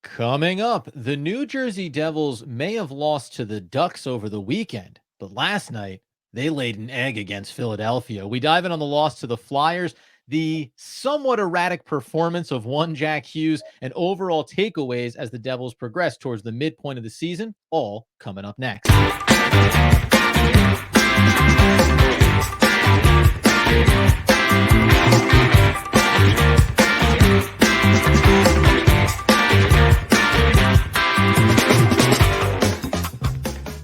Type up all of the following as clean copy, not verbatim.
Coming up, the New Jersey Devils may have lost to the Ducks over the weekend, but last night they laid an egg against Philadelphia. We dive in on the loss to the Flyers, the somewhat erratic performance of one Jack Hughes, and overall takeaways as the Devils progress towards the midpoint of the season, all coming up next.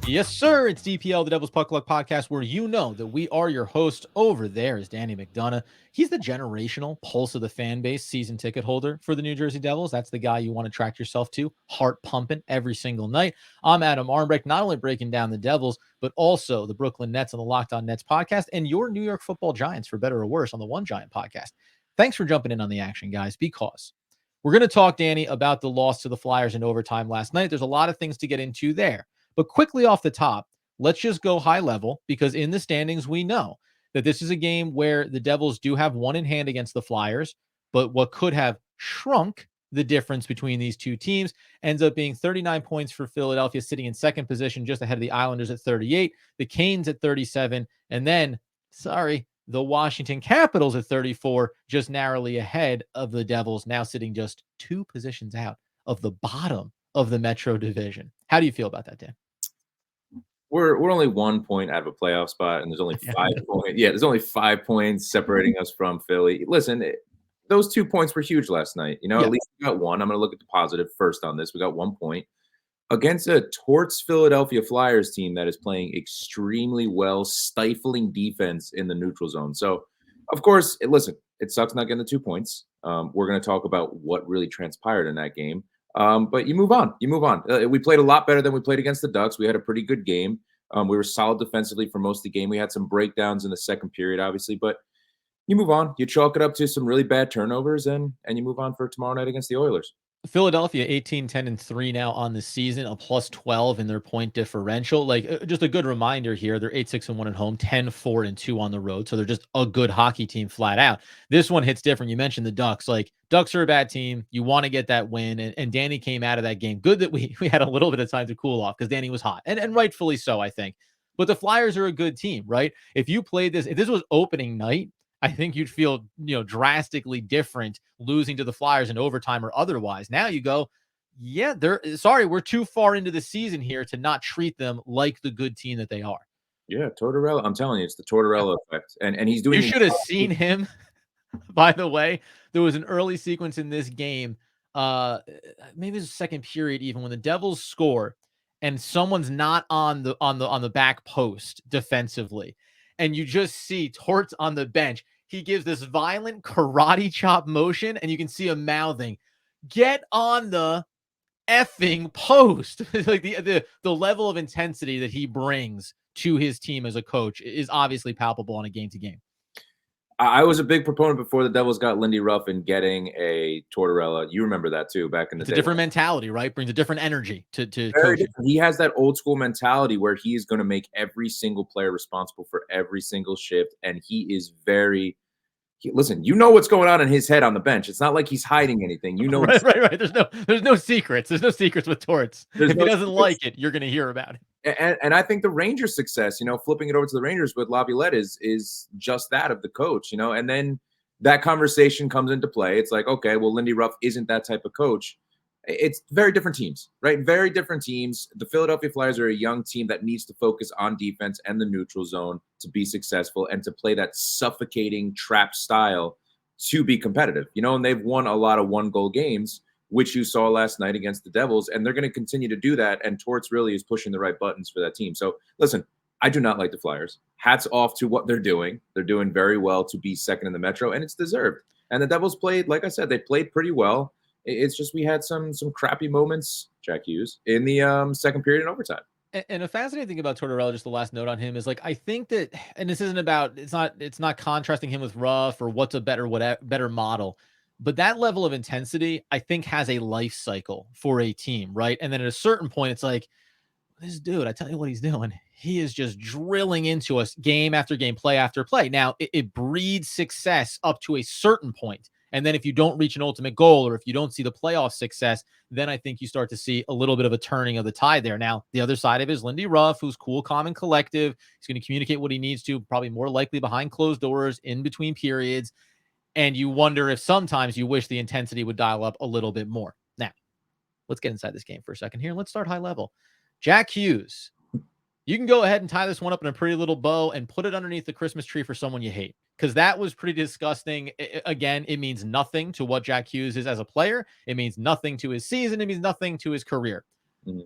Yes, sir. It's DPL, the Devil's Puck Luck podcast, where you know that we are your host. Over there is Danny McDonough. He's the generational pulse of the fan base, season ticket holder for the New Jersey Devils. That's the guy you want to track yourself to, heart pumping every single night. I'm Adam Armbrecht, not only breaking down the Devils, but also the Brooklyn Nets on the Locked On Nets podcast and your New York Football Giants, for better or worse, on the One Giant podcast. Thanks for jumping in on the action, guys, because we're going to talk, Danny, about the loss to the Flyers in overtime last night. There's a lot of things to get into there. But quickly off the top, let's just go high level, because in the standings, we know that this is a game where the Devils do have one in hand against the Flyers, but what could have shrunk the difference between these two teams ends up being 39 points for Philadelphia, sitting in second position, just ahead of the Islanders at 38, the Canes at 37, and then, the Washington Capitals at 34, just narrowly ahead of the Devils, now sitting just two positions out of the bottom of the Metro Division. How do you feel about that, Dan? We're only 1 point out of a playoff spot, and there's only 5 points. Yeah, there's only 5 points separating us from Philly. Listen, those 2 points were huge last night. At least we got one. I'm going to look at the positive first on this. We got 1 point against a torts Philadelphia Flyers team that is playing extremely well, stifling defense in the neutral zone. So, of course, it sucks not getting the 2 points. We're going to talk about what really transpired in that game. But you move on. We played a lot better than we played against the Ducks. We had a pretty good game. We were solid defensively for most of the game. We had some breakdowns in the second period, obviously, but you move on. You chalk it up to some really bad turnovers, and you move on for tomorrow night against the Oilers. Philadelphia 18-10-3 now on the season, a plus 12 in their point differential. Just a good reminder here, they're 8-6-1 at home, 10-4-2 on the road. So they're just a good hockey team flat out. This one hits different. You mentioned the Ducks. Ducks are a bad team. You want to get that win. And Danny came out of that game. Good that we had a little bit of time to cool off, because Danny was hot. And rightfully so, I think. But the Flyers are a good team, right? If this was opening night, I think you'd feel, drastically different losing to the Flyers in overtime or otherwise. Now you go, we're too far into the season here to not treat them like the good team that they are. Yeah, Tortorella. I'm teling you, it's the Tortorella effect. And he's doing. You should have seen him. By the way, there was an early sequence in this game. Maybe it was the second period, even when the Devils score and someone's not on the back post defensively. And you just see Torts on the bench. He gives this violent karate chop motion, and you can see him mouthing, "Get on the effing post." the level of intensity that he brings to his team as a coach is obviously palpable on a game-to-game. I was a big proponent before the Devils got Lindy Ruff and getting a Tortorella. You remember that too, back in the day. It's a different mentality, right? Brings a different energy to coaching. He has that old school mentality where he is going to make every single player responsible for every single shift. And he is listen, you know what's going on in his head on the bench. It's not like he's hiding anything. Right. There's no secrets. There's no secrets with Torts. If he doesn't like it, you're going to hear about it. And I think the Rangers' success, flipping it over to the Rangers with Laviolette is just that of the coach, and then that conversation comes into play. It's like, okay, well, Lindy Ruff isn't that type of coach. It's very different teams, right? Very different teams. The Philadelphia Flyers are a young team that needs to focus on defense and the neutral zone to be successful and to play that suffocating trap style to be competitive, and they've won a lot of 1-goal games, which you saw last night against the Devils, and they're going to continue to do that, and Torts really is pushing the right buttons for that team. So, listen, I do not like the Flyers. Hats off to what they're doing. They're doing very well to be second in the Metro, and it's deserved. And the Devils played, like I said, they played pretty well. It's just we had some crappy moments, Jack Hughes, in the second period and overtime. And a fascinating thing about Tortorella, just the last note on him, is I think that, and this isn't about, it's not contrasting him with Ruff or what's a better model. But that level of intensity, I think, has a life cycle for a team, right? And then at a certain point, it's like, this dude, I tell you what he's doing. He is just drilling into us game after game, play after play. Now, it breeds success up to a certain point. And then if you don't reach an ultimate goal, or if you don't see the playoff success, then I think you start to see a little bit of a turning of the tide there. Now, the other side of it is Lindy Ruff, who's cool, calm, and collective. He's going to communicate what he needs to, probably more likely behind closed doors in between periods. And you wonder if sometimes you wish the intensity would dial up a little bit more. Now, let's get inside this game for a second here. Let's start high level. Jack Hughes, you can go ahead and tie this one up in a pretty little bow and put it underneath the Christmas tree for someone you hate, because that was pretty disgusting. Again, it means nothing to what Jack Hughes is as a player. It means nothing to his season. It means nothing to his career.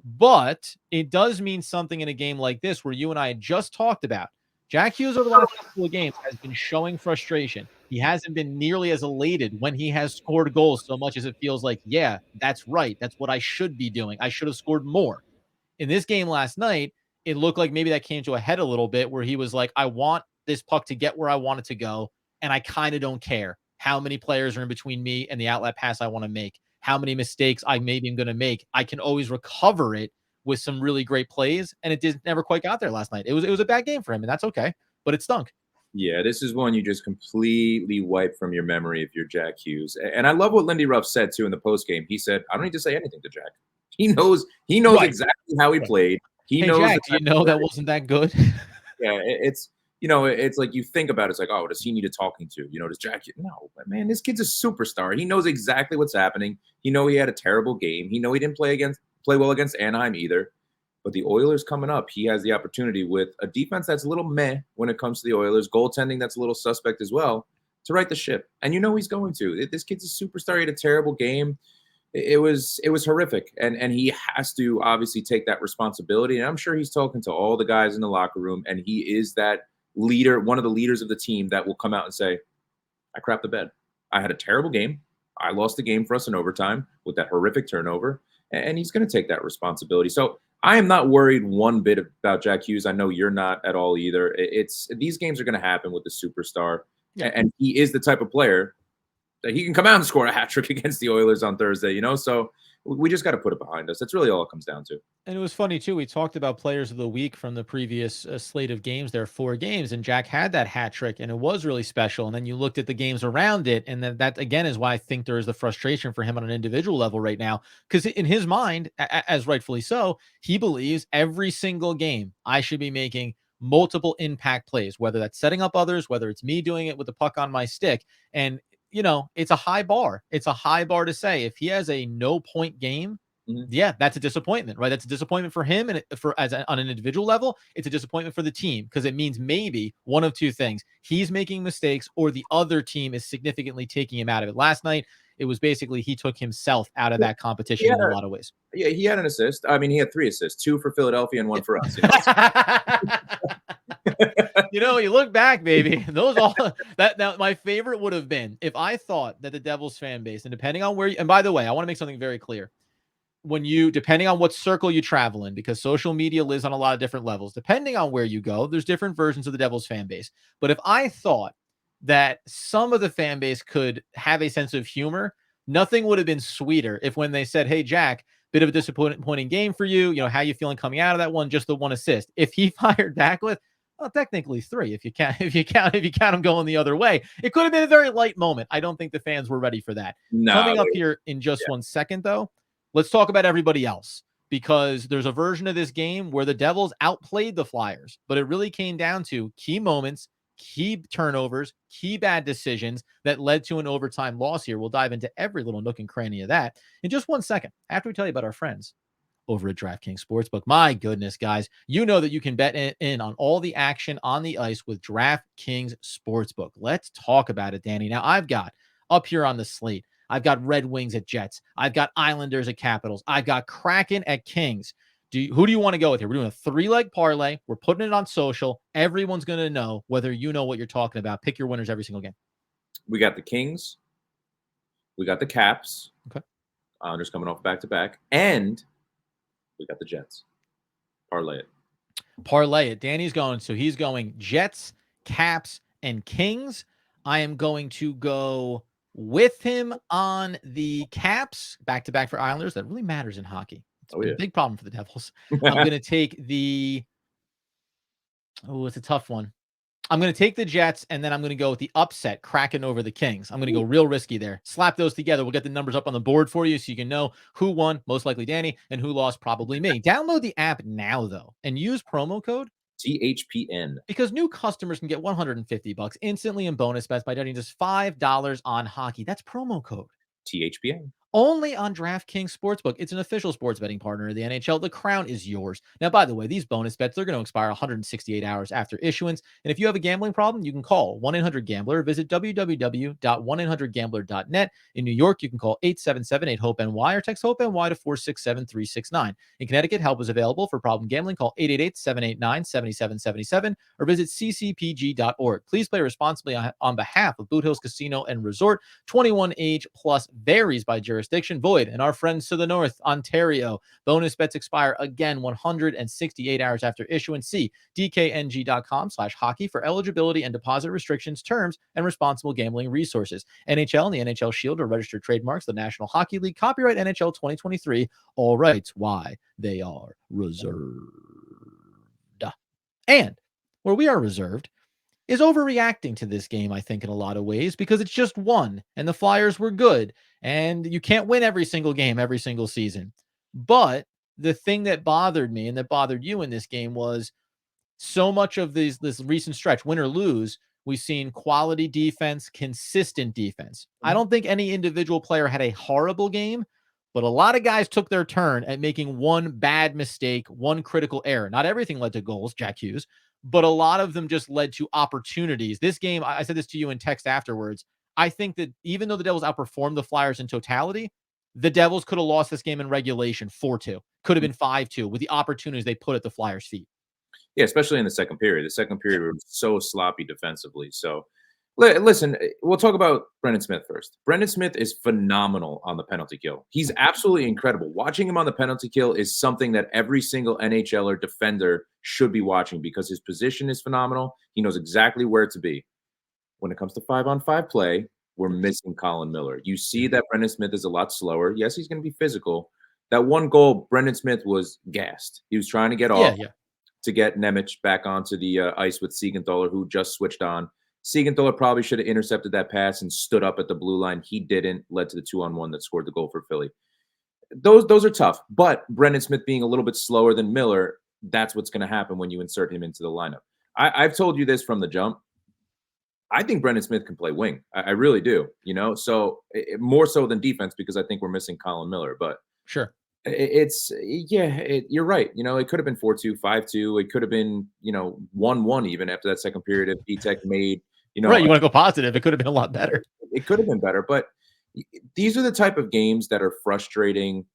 But it does mean something in a game like this where you and I had just talked about. Jack Hughes over the last couple of games has been showing frustration. He hasn't been nearly as elated when he has scored goals, so much as it feels like, yeah, that's right. That's what I should be doing. I should have scored more. In this game last night, it looked like maybe that came to a head a little bit, where he was like, I want this puck to get where I want it to go, and I kind of don't care how many players are in between me and the outlet pass I want to make, how many mistakes I maybe am going to make. I can always recover it with some really great plays, and it never quite got there last night. It was a bad game for him, and that's okay, but it stunk. Yeah, this is one you just completely wipe from your memory if you're Jack Hughes. And I love what Lindy Ruff said too in the post game. He said, "I don't need to say anything to Jack. He knows Right. exactly how he played. He Hey, knows Jack, do you know that wasn't that good? Yeah, it's it's like you think about it, it's like, oh, does he need a talking to? Does Jack? No, but man, this kid's a superstar. He knows exactly what's happening. He had a terrible game. He didn't play well against Anaheim either. But the Oilers coming up, he has the opportunity with a defense that's a little meh when it comes to the Oilers, goaltending that's a little suspect as well, to right the ship. And he's going to. This kid's a superstar. He had a terrible game. It was horrific, and he has to obviously take that responsibility. And I'm sure he's talking to all the guys in the locker room, and he is that leader, one of the leaders of the team that will come out and say, I crapped the bed. I had a terrible game. I lost the game for us in overtime with that horrific turnover, and he's going to take that responsibility. So I am not worried one bit about Jack Hughes. I know you're not at all either. These games are going to happen with the superstar, and he is the type of player that he can come out and score a hat trick against the Oilers on Thursday. So we just got to put it behind us. That's really all it comes down to. And it was funny too. We talked about players of the week from the previous slate of games. There are 4 games, and Jack had that hat trick, and it was really special. And then you looked at the games around it, and then that again is why I think there is the frustration for him on an individual level right now, because in his mind, as rightfully so, he believes every single game I should be making multiple impact plays, whether that's setting up others, whether it's me doing it with the puck on my stick. And it's a high bar. It's a high bar to say if he has a no point game. Yeah, that's a disappointment, right? That's a disappointment for him, and on an individual level, it's a disappointment for the team, because it means maybe one of two things: he's making mistakes, or the other team is significantly taking him out of it. Last night, it was basically he took himself out of that competition in a lot of ways. Yeah, he had an assist. I mean, he had 3 assists, 2 for Philadelphia and 1 for us. You look back, baby. Those all that now. My favorite would have been if I thought that the Devils fan base, and depending on where and by the way, I want to make something very clear. Depending on what circle you travel in, because social media lives on a lot of different levels, depending on where you go, there's different versions of the Devils fan base. But if I thought that some of the fan base could have a sense of humor, nothing would have been sweeter if when they said, hey, Jack, bit of a disappointing game for you. How you feeling coming out of that one? Just the 1 assist. If he fired back with, well, technically 3, if you count him going the other way, it could have been a very light moment. I don't think the fans were ready for that. Coming up here in just 1 second, though, let's talk about everybody else, because there's a version of this game where the Devils outplayed the Flyers, but it really came down to key moments, key turnovers, key bad decisions that led to an overtime loss here. We'll dive into every little nook and cranny of that in just 1 second, after we tell you about our friends over at DraftKings Sportsbook. My goodness, guys, you know that you can bet in on all the action on the ice with DraftKings Sportsbook. Let's talk about it, Danny. Now, I've got up here on the slate, I've got Red Wings at Jets. I've got Islanders at Capitals. I've got Kraken at Kings. Who do you want to go with here? We're doing a 3-leg parlay. We're putting it on social. Everyone's going to know whether you know what you're talking about. Pick your winners every single game. We got the Kings. We got the Caps. Okay. Islanders coming off back-to-back. And we got the Jets. Parlay it. Danny's going. So he's going Jets, Caps, and Kings. I am going to go with him on the Caps, back-to-back for Islanders. That really matters in hockey. It's a big problem for the Devils. I'm going to take it's a tough one. I'm going to take the Jets, and then I'm going to go with the upset, Kraken over the Kings. I'm going to go real risky there. Slap those together. We'll get the numbers up on the board for you so you can know who won, most likely Danny, and who lost, probably me. Download the app now, though, and use promo code THPN. because new customers can get $150 instantly in bonus bets by betting just $5 on hockey. That's promo code THPN. only on DraftKings Sportsbook. It's an official sports betting partner of the NHL. The crown is yours. Now, by the way, these bonus bets, they're going to expire 168 hours after issuance. And if you have a gambling problem, you can call 1-800-GAMBLER. Visit www.1800gambler.net. In New York, you can call 877-8-HOPE-NY or text HOPE-NY to 467-369. In Connecticut, help is available for problem gambling. Call 888-789-7777 or visit ccpg.org. Please play responsibly on behalf of Boot Hills Casino and Resort. 21 age plus, varies by jurisdiction. Void. And our friends to the north, Ontario. Bonus bets expire again 168 hours after issuance. See dkng.com/hockey for eligibility and deposit restrictions, terms, and responsible gambling resources. NHL and the NHL Shield are registered trademarks of the National Hockey League. Copyright NHL 2023. All rights. Why? They are reserved. And where we are reserved is overreacting to this game, I think, in a lot of ways, because it's just one, and the Flyers were good, and you can't win every single game, every single season. But the thing that bothered me and that bothered you in this game was so much of this recent stretch, win or lose, we've seen quality defense, consistent defense. I don't think any individual player had a horrible game, but a lot of guys took their turn at making one bad mistake, one critical error. Not everything led to goals, Jack Hughes, but a lot of them just led to opportunities. This game, I said this to you in text afterwards. I think that even though the Devils outperformed the Flyers in totality, the Devils could have lost this game in regulation 4-2. Could have been 5-2 with the opportunities they put at the Flyers' feet. Yeah, especially in the second period. The second period was so sloppy defensively. So, listen, we'll talk about Brendan Smith first. Brendan Smith is phenomenal on the penalty kill. He's absolutely incredible. Watching him on the penalty kill is something that every single NHLer defender should be watching because his position is phenomenal. He knows exactly where to be. When it comes to 5-on-5 play, we're missing Colin Miller. You see that Brendan Smith is a lot slower. Yes, he's going to be physical. That one goal, Brendan Smith was gassed. He was trying to get off. To get Nemec back onto the ice with Siegenthaler, who just switched on. Siegenthaler probably should have intercepted that pass and stood up at the blue line. He didn't, led to the 2-on-1 that scored the goal for Philly. Those are tough, but Brendan Smith being a little bit slower than Miller, that's what's going to happen when you insert him into the lineup. I've told you this from the jump. I think Brendan Smith can play wing. I really do, so more so than defense because I think we're missing Colin Miller, but sure. You're right. It could have been 4-2, 5-2. It could have been, 1-1 even after that second period if D-Tech made, right. You want to go positive. It could have been a lot better. It could have been better, but these are the type of games that are frustrating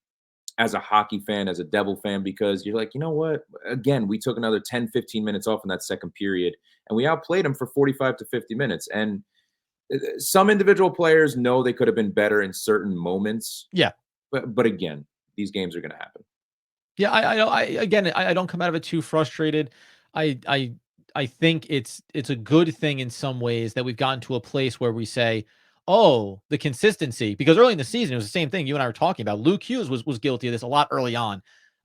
as a hockey fan, as a Devil fan, because you're like, you know what? Again, we took another 10, 15 minutes off in that second period and we outplayed them for 45 to 50 minutes. And some individual players know they could have been better in certain moments. Yeah. But again, these games are going to happen. Yeah, I don't come out of it too frustrated. I think it's a good thing in some ways that we've gotten to a place where we say, oh, the consistency, because early in the season, it was the same thing you and I were talking about. Luke Hughes was guilty of this a lot early on,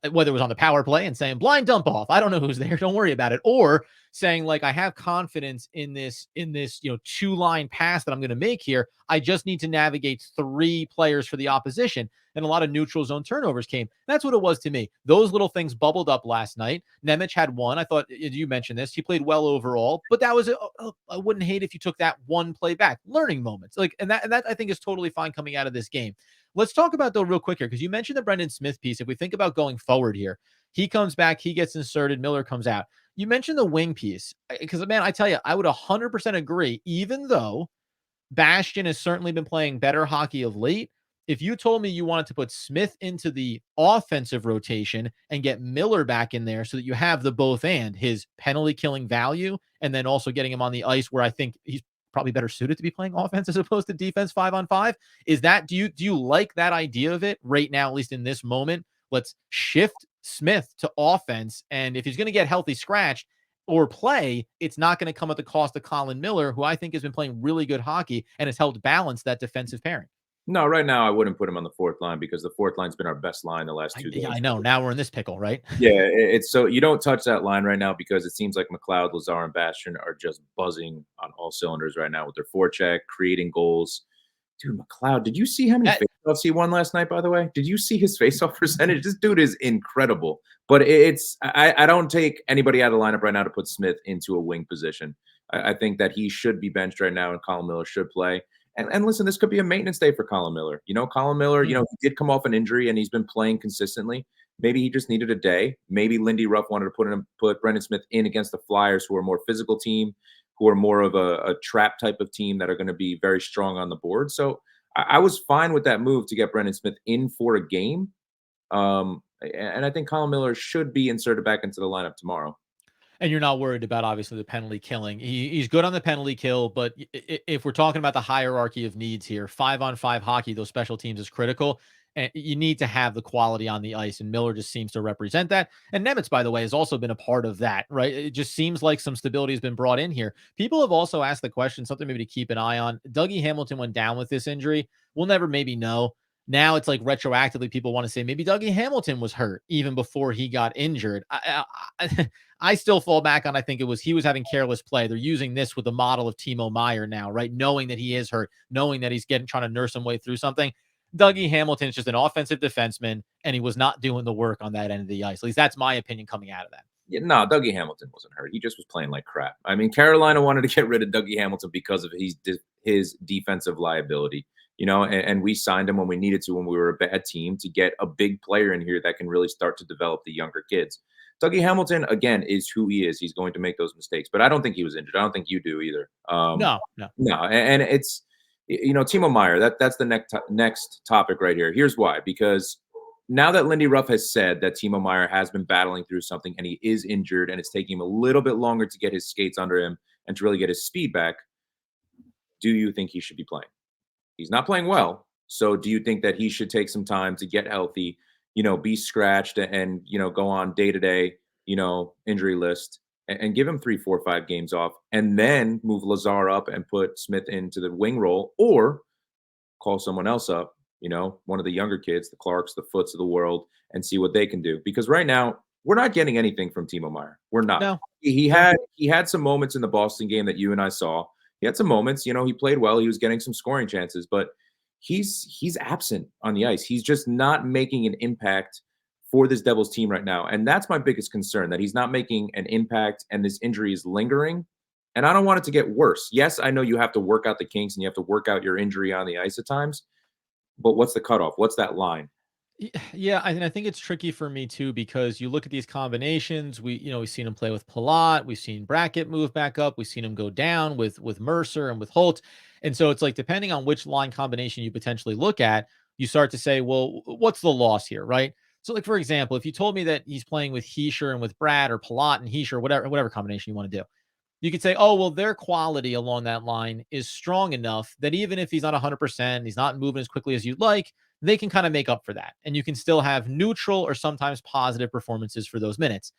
whether it was on the power play and saying blind dump off. I don't know who's there. Don't worry about it. Or saying like, I have confidence in this, 2-line pass that I'm going to make here. I just need to navigate 3 players for the opposition. And a lot of neutral zone turnovers came. That's what it was to me. Those little things bubbled up last night. Nemec had one. I thought you mentioned this. He played well overall, but that was I wouldn't hate if you took that one play back. Learning moments, and that I think is totally fine coming out of this game. Let's talk about though real quick here because you mentioned the Brendan Smith piece. If we think about going forward here, he comes back, he gets inserted, Miller comes out. You mentioned the wing piece because man, I tell you, I would 100% agree. Even though Bastian has certainly been playing better hockey of late. If you told me you wanted to put Smith into the offensive rotation and get Miller back in there so that you have the both and his penalty killing value, and then also getting him on the ice where I think he's probably better suited to be playing offense as opposed to defense 5-on-5. Is that, do you like that idea of it right now, at least in this moment? Let's shift Smith to offense. And if he's going to get healthy scratched or play, it's not going to come at the cost of Colin Miller, who I think has been playing really good hockey and has helped balance that defensive pairing. No, right now I wouldn't put him on the fourth line because the fourth line's been our best line the last 2 Yeah, I games. know. Now we're in this pickle, right? Yeah, it's so you don't touch that line right now because it seems like McLeod, Lazar, and Bastian are just buzzing on all cylinders right now with their forecheck, creating goals. Dude, McLeod, did you see how many That faceoffs he won last night, by the way? Did you see his faceoff percentage? This dude is incredible. But I don't take anybody out of the lineup right now to put Smith into a wing position. I think that he should be benched right now and Colin Miller should play. And listen, this could be a maintenance day for Colin Miller. Colin Miller, he did come off an injury and he's been playing consistently. Maybe he just needed a day. Maybe Lindy Ruff wanted to put Brendan Smith in against the Flyers, who are a more physical team, who are more of a trap type of team that are going to be very strong on the board. So I was fine with that move to get Brendan Smith in for a game. And I think Colin Miller should be inserted back into the lineup tomorrow. And you're not worried about obviously the penalty killing. He's good on the penalty kill, but if we're talking about the hierarchy of needs here, 5-on-5 hockey, those special teams is critical. And you need to have the quality on the ice, and Miller just seems to represent that. And Nemitz, by the way, has also been a part of that, right? It just seems like some stability has been brought in here. People have also asked the question, something maybe to keep an eye on. Dougie Hamilton went down with this injury. We'll never maybe know. Now it's like retroactively people want to say maybe Dougie Hamilton was hurt even before he got injured. I still fall back on, I think it was he was having careless play. They're using this with the model of Timo Meier now, right? Knowing that he is hurt, knowing that he's trying to nurse him way through something. Dougie Hamilton is just an offensive defenseman, and he was not doing the work on that end of the ice. At least that's my opinion coming out of that. Yeah, no, Dougie Hamilton wasn't hurt. He just was playing like crap. I mean, Carolina wanted to get rid of Dougie Hamilton because of his defensive liability, and we signed him when we needed to when we were a bad team to get a big player in here that can really start to develop the younger kids. Dougie Hamilton, again, is who he is. He's going to make those mistakes, but I don't think he was injured. I don't think you do either. No, no. No, and it's Timo Meier. That's the next topic right here. Here's why: because now that Lindy Ruff has said that Timo Meier has been battling through something and he is injured and it's taking him a little bit longer to get his skates under him and to really get his speed back, do you think he should be playing? He's not playing well. So do you think that he should take some time to get healthy, be scratched and, go on day to day, injury list and give him 3, 4, 5 games off and then move Lazar up and put Smith into the wing role or call someone else up, one of the younger kids, the Clarks, the Foots of the world, and see what they can do. Because right now, we're not getting anything from Timo Meier. We're not. No. He had some moments in the Boston game that you and I saw. He had some moments, he played well. He was getting some scoring chances, but he's absent on the ice. He's just not making an impact for this Devils team right now. And that's my biggest concern, that he's not making an impact and this injury is lingering. And I don't want it to get worse. Yes, I know you have to work out the kinks and you have to work out your injury on the ice at times, but what's the cutoff? What's that line? Yeah, I think it's tricky for me too because you look at these combinations. We've seen him play with Palat, we've seen Brackett move back up, we've seen him go down with Mercer and with Holt, and so it's like depending on which line combination you potentially look at, you start to say, well, what's the loss here, right? So, like for example, if you told me that he's playing with Heischer and with Brad or Palat and Heischer, whatever combination you want to do, you could say, oh, well, their quality along that line is strong enough that even if he's not 100%, he's not moving as quickly as you'd like, they can kind of make up for that. And you can still have neutral or sometimes positive performances for those minutes.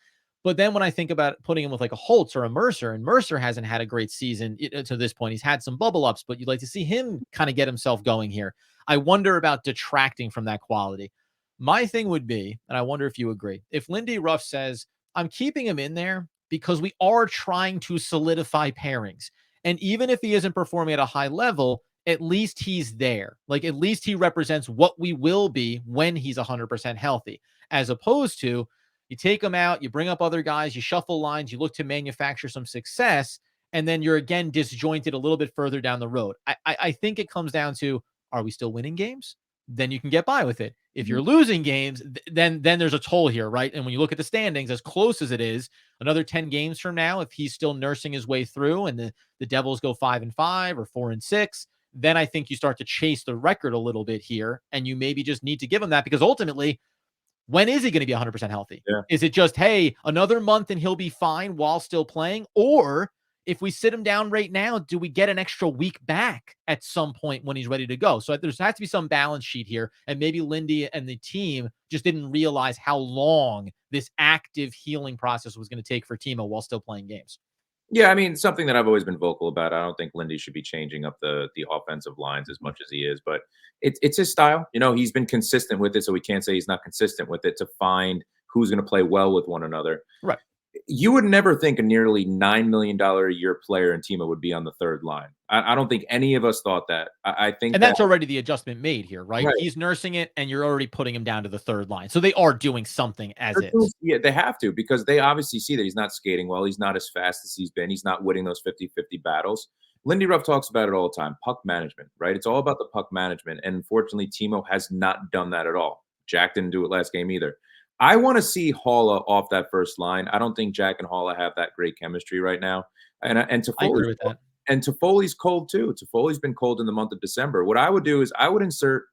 But then when I think about putting him with like a Holtz or a Mercer, and Mercer hasn't had a great season to this point, he's had some bubble ups, but you'd like to see him kind of get himself going here. I wonder about detracting from that quality. My thing would be, and I wonder if you agree, if Lindy Ruff says, I'm keeping him in there because we are trying to solidify pairings. And even if he isn't performing at a high level, at least he's there. Like at least he represents what we will be when he's 100% healthy, as opposed to you take him out, you bring up other guys, you shuffle lines, you look to manufacture some success, and then you're again disjointed a little bit further down the road. I think it comes down to, are we still winning games? Then you can get by with it. If you're losing games, then there's a toll here, right? And when you look at the standings, as close as it is, another 10 games from now, if he's still nursing his way through and the Devils go 5-5 or 4-6, then I think you start to chase the record a little bit here. And you maybe just need to give him that because ultimately, when is he going to be 100% healthy? Yeah. Is it just, hey, another month and he'll be fine while still playing? Or if we sit him down right now, do we get an extra week back at some point when he's ready to go? So there's has to be some balance sheet here. And maybe Lindy and the team just didn't realize how long this active healing process was going to take for Timo while still playing games. Yeah, I mean, something that I've always been vocal about. I don't think Lindy should be changing up the offensive lines as much as he is, but it's his style. He's been consistent with it, so we can't say he's not consistent with it to find who's going to play well with one another. Right. You would never think a nearly $9 million a year player in Timo would be on the third line. I don't think any of us thought that. I think And that that's already the adjustment made here, right? right. He's nursing it, and you're already putting him down to the third line. So they are doing something as is. Yeah, they have to because they obviously see that he's not skating well. He's not as fast as he's been. He's not winning those 50-50 battles. Lindy Ruff talks about it all the time. Puck management, right? It's all about the puck management. And unfortunately, Timo has not done that at all. Jack didn't do it last game either. I want to see Haula off that first line. I don't think Jack and Haula have that great chemistry right now. And I agree with that. And Toffoli's cold too. Toffoli's been cold in the month of December. What I would do is I would insert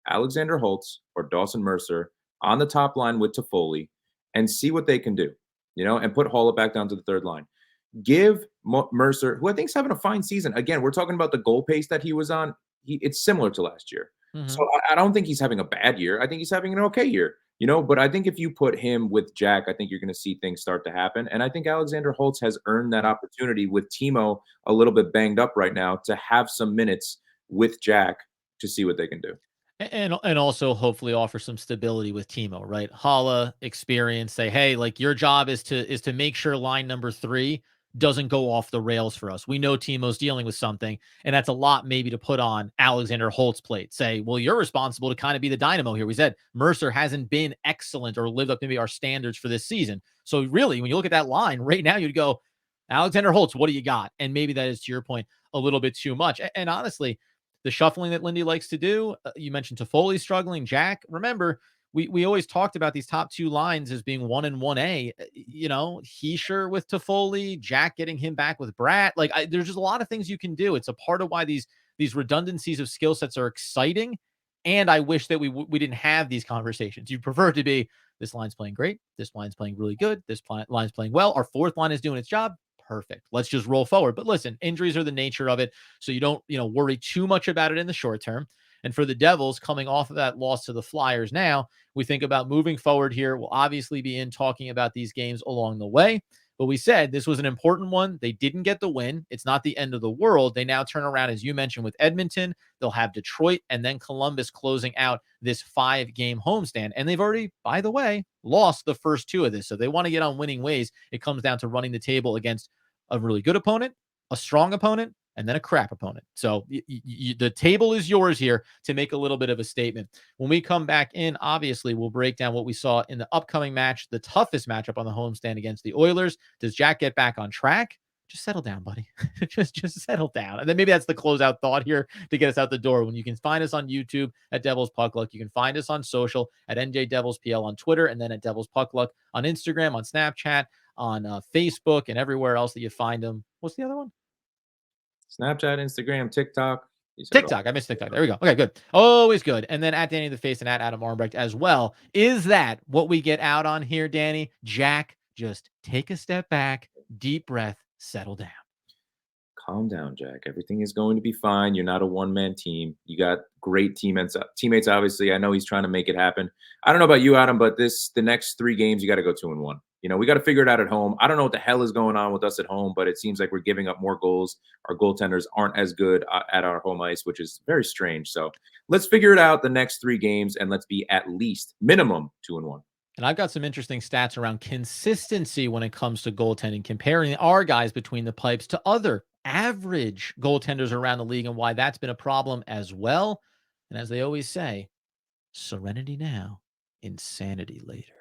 Alexander Holtz or Dawson Mercer on the top line with Toffoli and see what they can do, and put Haula back down to the third line. Give Mercer, who I think is having a fine season. Again, we're talking about the goal pace that he was on. It's similar to last year. Mhm. So I don't think he's having a bad year. I think he's having an okay year, but I think if you put him with Jack, I think you're going to see things start to happen. And I think Alexander Holtz has earned that opportunity with Timo a little bit banged up right now to have some minutes with Jack to see what they can do. And also hopefully offer some stability with Timo, right? Hala experience, say, hey, like your job is to make sure line number 3 doesn't go off the rails for us. We know Timo's dealing with something, and that's a lot maybe to put on Alexander Holt's plate. Say, well, you're responsible to kind of be the dynamo here. We said Mercer hasn't been excellent or lived up to maybe our standards for this season. So really, when you look at that line right now, you'd go, Alexander Holtz, what do you got? And maybe that is, to your point, a little bit too much. And honestly, the shuffling that Lindy likes to do, you mentioned Toffoli struggling. Jack, remember, we always talked about these top 2 lines as being 1 and 1A. Heischer with Toffoli, Jack getting him back with Bratt. Like, there's just a lot of things you can do. It's a part of why these redundancies of skill sets are exciting. And I wish that we didn't have these conversations. You'd prefer it to be, this line's playing great, this line's playing really good, this line's playing well, our fourth line is doing its job. Perfect. Let's just roll forward. But listen, injuries are the nature of it. So you don't, worry too much about it in the short term. And for the Devils coming off of that loss to the Flyers now, we think about moving forward here. We'll obviously be talking about these games along the way. But we said this was an important one. They didn't get the win. It's not the end of the world. They now turn around, as you mentioned, with Edmonton. They'll have Detroit and then Columbus closing out this 5-game homestand. And they've already, by the way, lost the first 2 of this. So they want to get on winning ways. It comes down to running the table against a really good opponent, a strong opponent, and then a crap opponent. So the table is yours here to make a little bit of a statement. When we come back in, obviously, we'll break down what we saw in the upcoming match, the toughest matchup on the homestand against the Oilers. Does Jack get back on track? Just settle down, buddy. just settle down. And then maybe that's the closeout thought here to get us out the door. When you can find us on YouTube at Devils Puck Luck, you can find us on social at NJ Devils PL on Twitter, and then at Devils Puck Luck on Instagram, on Snapchat, on Facebook, and everywhere else that you find them. What's the other one? Snapchat, Instagram, TikTok. TikTok. I missed TikTok. There we go. Okay, good. Always good. And then at Danny the Face and at Adam Armbrecht as well. Is that what we get out on here, Danny? Jack, just take a step back, deep breath, settle down. Calm down, Jack. Everything is going to be fine. You're not a one-man team. You got great teammates, obviously. I know he's trying to make it happen. I don't know about you, Adam, but the next 3 games, you got to go 2-1. We got to figure it out at home. I don't know what the hell is going on with us at home, but it seems like we're giving up more goals. Our goaltenders aren't as good at our home ice, which is very strange. So let's figure it out the next 3 games, and let's be at least minimum 2-1. And I've got some interesting stats around consistency when it comes to goaltending, comparing our guys between the pipes to other average goaltenders around the league and why that's been a problem as well. And as they always say, serenity now, insanity later.